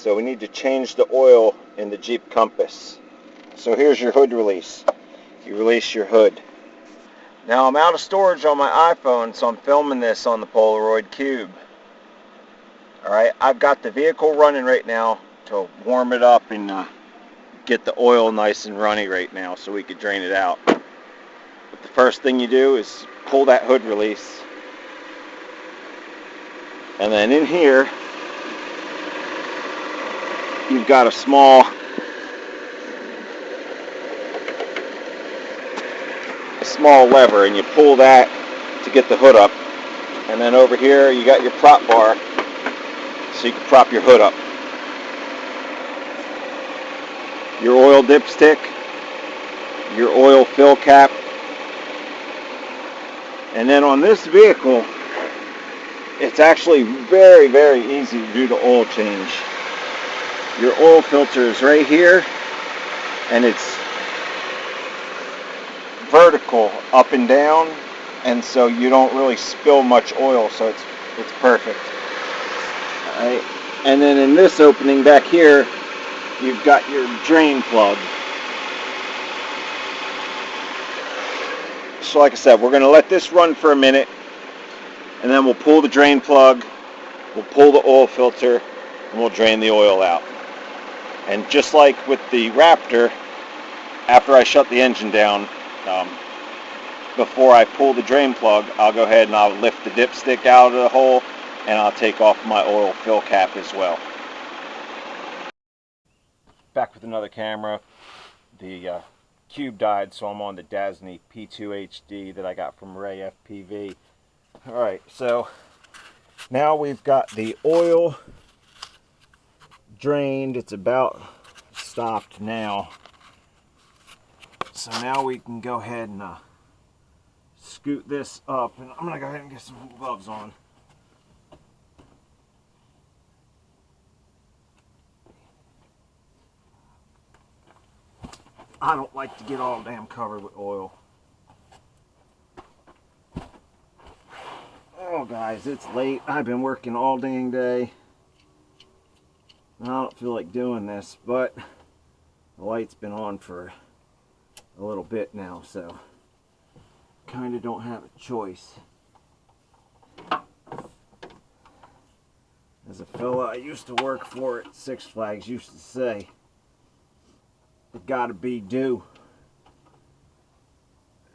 So we need to change the oil in the Jeep Compass. So here's your hood release. You release your hood. Now I'm out of storage on my iPhone, so I'm filming this on the Polaroid Cube. Alright, I've got the vehicle running right now to warm it up and get the oil nice and runny right now so we could drain it out. But the first thing you do is pull that hood release. And then in here, you've got a small lever, and you pull that to get the hood up. And then over here, you got your prop bar, so you can prop your hood up. Your oil dipstick, your oil fill cap, and then on this vehicle, it's actually very, very easy to do the oil change. Your oil filter is right here, and it's vertical up and down, and so you don't really spill much oil, so it's perfect. All right. And then in this opening back here, you've got your drain plug. So like I said, we're going to let this run for a minute, and then we'll pull the drain plug, we'll pull the oil filter, and we'll drain the oil out. And just like with the Raptor, after I shut the engine down, before I pull the drain plug, I'll go ahead and I'll lift the dipstick out of the hole, and I'll take off my oil fill cap as well. Back with another camera. The Cube died, so I'm on the Dasny P2 HD that I got from Ray FPV. Alright, so now we've got the oil drained. It's about stopped now. So now we can go ahead and scoot this up, and I'm going to go ahead and get some gloves on. I don't like to get all damn covered with oil. Oh guys, it's late. I've been working all dang day. I don't feel like doing this, but the light's been on for a little bit now, so kind of don't have a choice. As a fella I used to work for at Six Flags used to say, it gotta be due.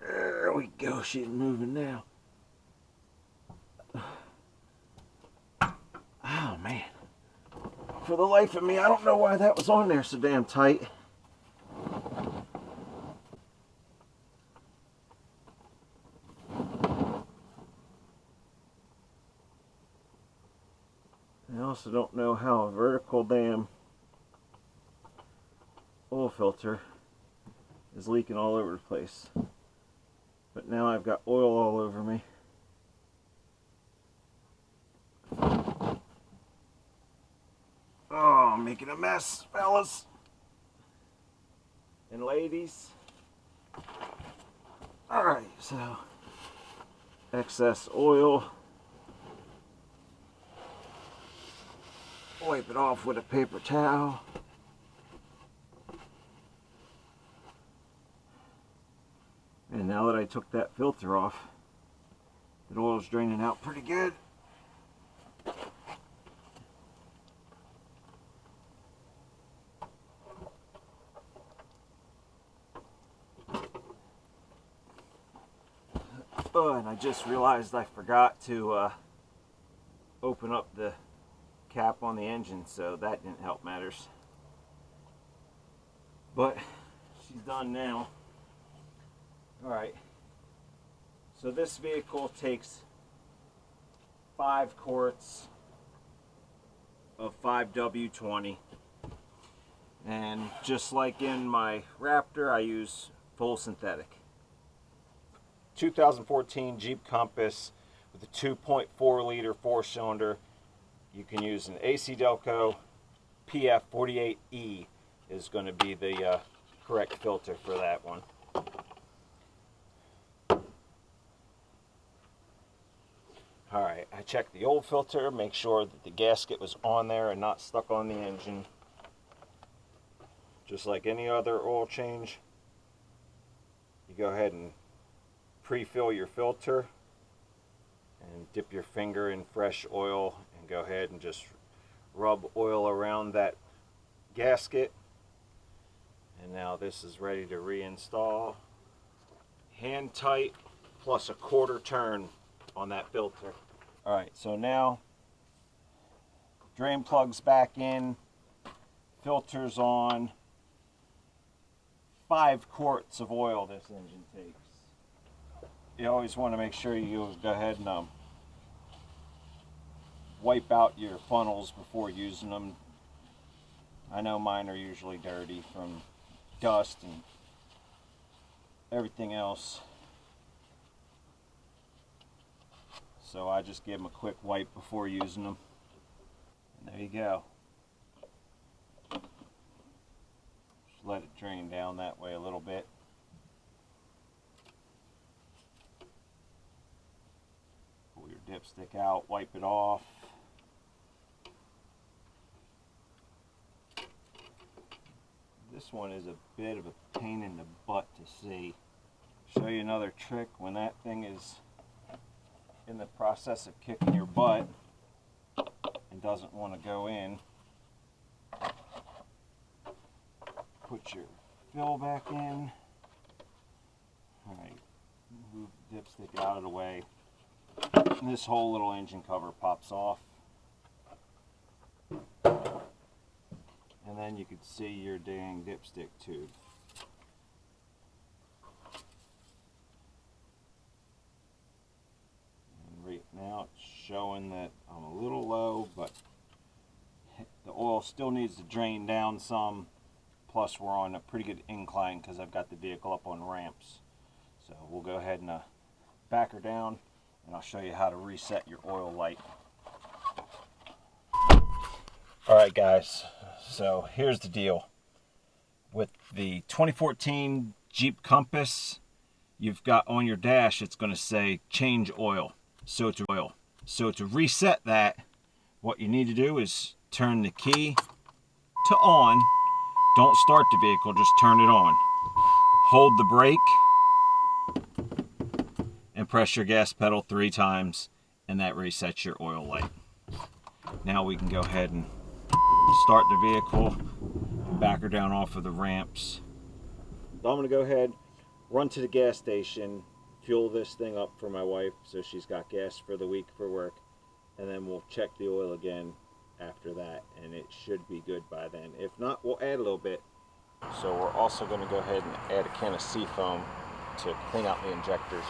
There we go, she's moving now. Oh man. For the life of me, I don't know why that was on there so damn tight. I also don't know how a vertical damn oil filter is leaking all over the place. But now I've got oil all over me. Oh, I'm making a mess, fellas and ladies. Alright, so excess oil. Wipe it off with a paper towel. And now that I took that filter off, the oil's draining out pretty good. Oh, and I just realized I forgot to open up the cap on the engine, so that didn't help matters. But she's done now. Alright, so this vehicle takes 5 quarts of 5W20, and just like in my Raptor, I use full synthetic. 2014 Jeep Compass with a 2.4 liter 4-cylinder. You can use an AC Delco PF48E is going to be the correct filter for that one. Alright, I checked the old filter, make sure that the gasket was on there and not stuck on the engine. Just like any other oil change, you go ahead and pre-fill your filter and dip your finger in fresh oil and go ahead and just rub oil around that gasket. And now this is ready to reinstall. Hand tight plus a quarter turn on that filter. Alright, so now drain plug's back in, filter's on. 5 quarts of oil this engine takes. You always want to make sure you go ahead and wipe out your funnels before using them. I know mine are usually dirty from dust and everything else, so I just give them a quick wipe before using them. And there you go. Just let it drain down that way a little bit. Pull your dipstick out, wipe it off. This one is a bit of a pain in the butt to see. Show you another trick. When that thing is in the process of kicking your butt and doesn't want to go in, put your fill back in. Alright, move the dipstick out of the way. And this whole little engine cover pops off. And then you could see your dang dipstick tube. And right now it's showing that I'm a little low, but the oil still needs to drain down some. Plus we're on a pretty good incline because I've got the vehicle up on ramps. So we'll go ahead and back her down, and I'll show you how to reset your oil light. Alright guys, so here's the deal. With the 2014 Jeep Compass, you've got on your dash, it's going to say change oil. So to reset that, what you need to do is turn the key to on. Don't start the vehicle, just turn it on. Hold the brake and press your gas pedal 3 times, and that resets your oil light. Now we can go ahead and start the vehicle and back her down off of the ramps. So I'm going to go ahead, run to the gas station, fuel this thing up for my wife so she's got gas for the week for work, and then we'll check the oil again after that, and it should be good by then. If not, we'll add a little bit. So we're also going to go ahead and add a can of seafoam to clean out the injectors.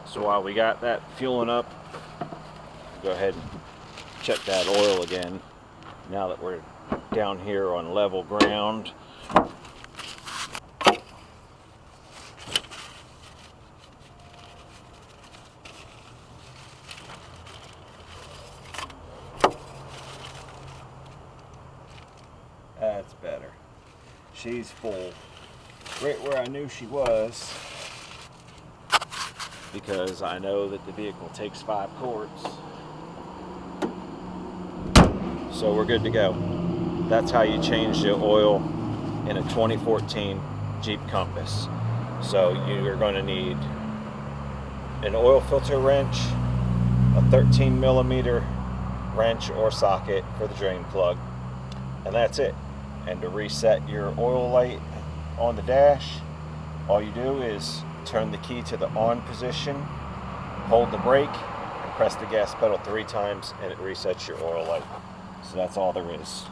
So while we got that fueling up, go ahead and check that oil again. Now that we're down here on level ground. That's better. She's full. Right where I knew she was, because I know that the vehicle takes 5 quarts. So we're good to go. That's how you change the oil in a 2014 Jeep Compass. So you're going to need an oil filter wrench, a 13mm wrench or socket for the drain plug, and that's it. And to reset your oil light on the dash, all you do is turn the key to the on position, hold the brake, and press the gas pedal 3 times, and it resets your oil light. So that's all there is.